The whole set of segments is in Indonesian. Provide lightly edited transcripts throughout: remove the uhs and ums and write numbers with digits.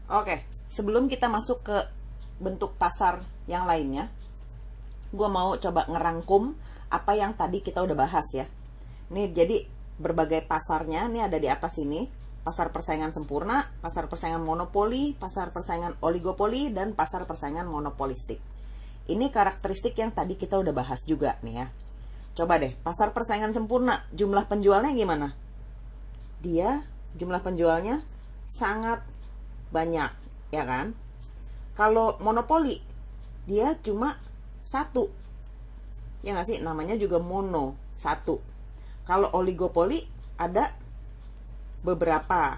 Oke, sebelum kita masuk ke bentuk pasar yang lainnya, gue mau coba ngerangkum apa yang tadi kita udah bahas ya. Ini jadi berbagai pasarnya, ini ada di atas ini. Pasar persaingan sempurna, pasar persaingan monopoli, pasar persaingan oligopoli, dan pasar persaingan monopolistik. Ini karakteristik yang tadi kita udah bahas juga nih ya. Coba deh, pasar persaingan sempurna, jumlah penjualnya gimana? Dia jumlah penjualnya sangat banyak, ya kan? Kalau monopoli, dia cuma satu. Ya nggak sih? Namanya juga mono, satu. Kalau oligopoli ada beberapa.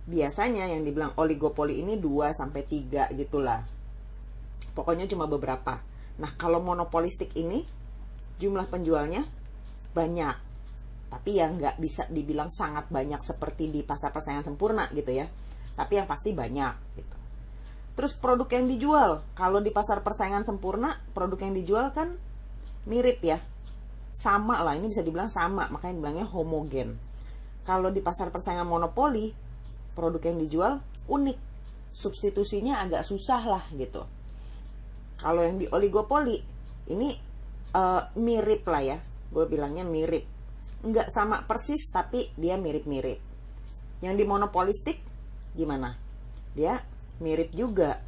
Biasanya yang dibilang oligopoli ini 2 sampai 3 gitulah. Pokoknya cuma beberapa. Nah, kalau monopolistik ini jumlah penjualnya banyak. Tapi yang nggak bisa dibilang sangat banyak seperti di pasar persaingan sempurna gitu ya. Tapi yang pasti banyak gitu. Terus produk yang dijual, kalau di pasar persaingan sempurna, produk yang dijual kan mirip ya. Sama lah, ini bisa dibilang sama, makanya dibilangnya homogen. Kalau di pasar persaingan monopoli, produk yang dijual unik. Substitusinya agak susah lah gitu. Kalau yang di oligopoli, ini mirip lah ya. Gue bilangnya mirip. Nggak sama persis, tapi dia mirip-mirip. Yang di monopolistik, gimana? Dia mirip juga.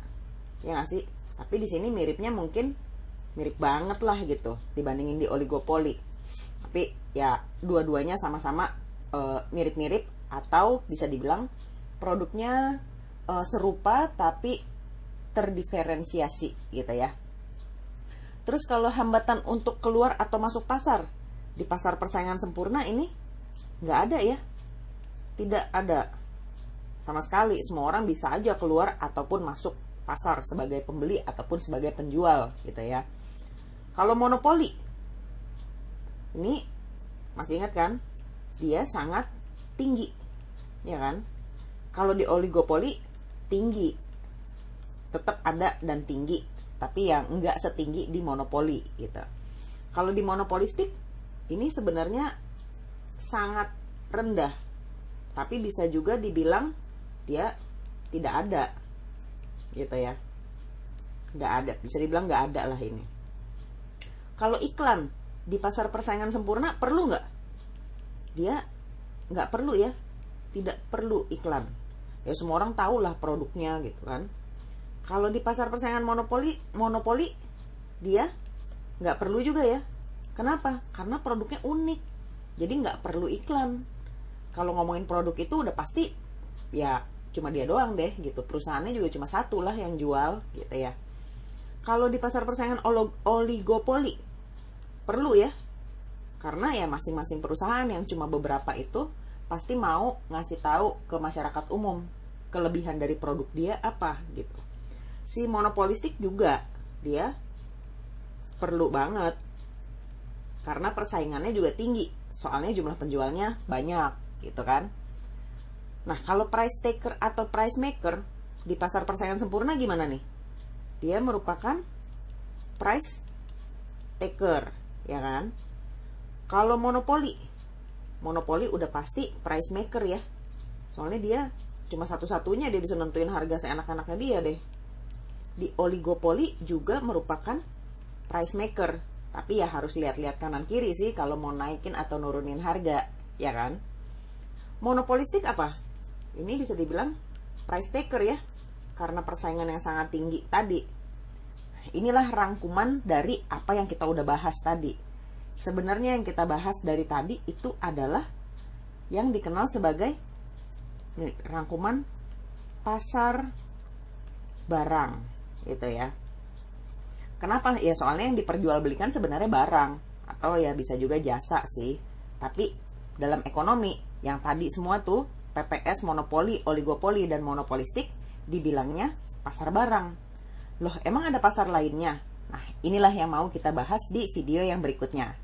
Ya nggak sih? Tapi di sini miripnya mungkin mirip banget lah gitu dibandingin di oligopoli. Tapi ya dua-duanya sama-sama mirip-mirip, atau bisa dibilang produknya serupa tapi terdiferensiasi gitu ya. Terus kalau hambatan untuk keluar atau masuk pasar, di pasar persaingan sempurna ini nggak ada ya. Tidak ada sama sekali. Semua orang bisa aja keluar ataupun masuk pasar sebagai pembeli ataupun sebagai penjual gitu ya. Kalau monopoli, ini masih ingat kan? Dia sangat tinggi, ya kan? Kalau di oligopoli tinggi, tetap ada dan tinggi, tapi yang enggak setinggi di monopoli gitu. Kalau di monopolistik ini sebenarnya sangat rendah, tapi bisa juga dibilang dia tidak ada gitu ya. Nggak ada, bisa dibilang nggak ada lah ini. Kalau iklan di pasar persaingan sempurna perlu nggak? Dia nggak perlu ya, tidak perlu iklan. Ya semua orang tahu lah produknya gitu kan. Kalau di pasar persaingan monopoli dia nggak perlu juga ya. Kenapa? Karena produknya unik, jadi nggak perlu iklan. Kalau ngomongin produk itu udah pasti ya cuma dia doang deh gitu. Perusahaannya juga cuma satu lah yang jual gitu ya. Kalau di pasar persaingan oligopoli perlu ya, karena ya masing-masing perusahaan yang cuma beberapa itu pasti mau ngasih tahu ke masyarakat umum kelebihan dari produk dia apa gitu. Si monopolistik juga dia perlu banget karena persaingannya juga tinggi, soalnya jumlah penjualnya banyak gitu kan. Nah, kalau price taker atau price maker di pasar persaingan sempurna gimana nih? Dia merupakan price taker, ya kan? Kalau monopoli udah pasti price maker ya. Soalnya dia cuma satu-satunya dia bisa nentuin harga seenak-enaknya dia deh. Di oligopoli juga merupakan price maker, tapi ya harus lihat-lihat kanan kiri sih kalau mau naikin atau nurunin harga, ya kan? Monopolistik apa? Ini bisa dibilang price taker ya, karena persaingan yang sangat tinggi tadi. Inilah rangkuman dari apa yang kita udah bahas tadi. Sebenarnya yang kita bahas dari tadi itu adalah yang dikenal sebagai rangkuman pasar barang gitu ya. Kenapa? Ya soalnya yang diperjualbelikan sebenarnya barang, atau ya bisa juga jasa sih. Tapi dalam ekonomi yang tadi semua tuh PPS, monopoli, oligopoli, dan monopolistik dibilangnya pasar barang. Loh, emang ada pasar lainnya? Nah, inilah yang mau kita bahas di video yang berikutnya.